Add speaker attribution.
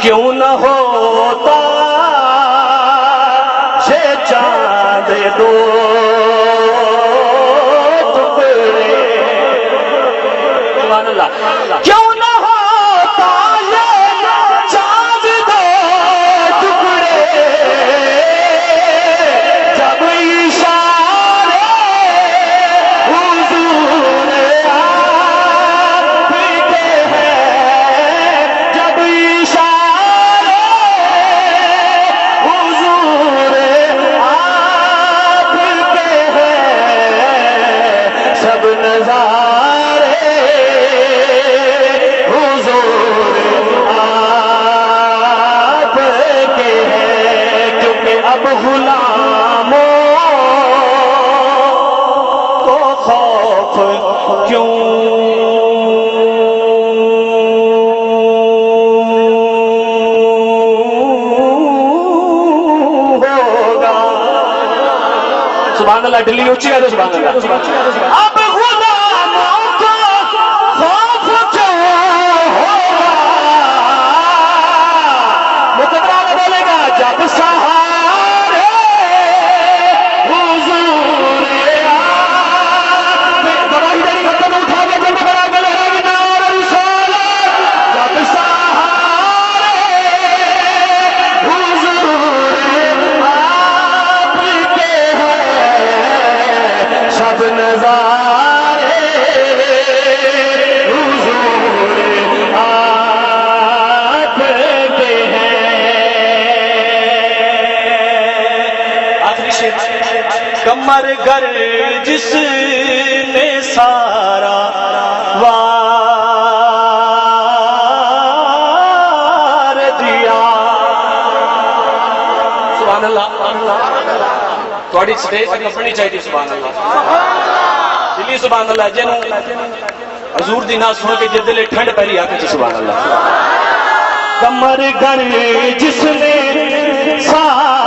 Speaker 1: کیوں نہ ہوتا سے چاند دو ٹکڑے سبحان اللہ کیوں نہ ہوتا یہ چاند دو ٹکڑے جب اشارے حضور آپ کے ہیں جب اشارے حضور آپ کے ہیں سب نظارے حضور آپ کے ہیں کیونکہ اب غلاموں کو خوف کیوں ہوگا سبحان اللہ ڈلی اونچی ہے تو سبحان اللہ اب غلاموں کو خوف کیوں ہوگا مقدرہ بولے گا جب سہارے حضور آپ بڑا ہی دری مطلب اٹھا کے جب بڑا گلے نار رسالت جب سہارے حضور آپ کے ہیں سب نظارے حضور آپ کے ہیں آخری شعر کمر گر جس نے سارا وار دیا سبحان اللہ تھوڑی سٹیج کپنی چاہیے سبحان اللہ دلی سبحان اللہ جنوں حضور دی ناز سن کے جے دل ٹھنڈ پہلی آ کے سبحان اللہ کمر گر جس نے سارا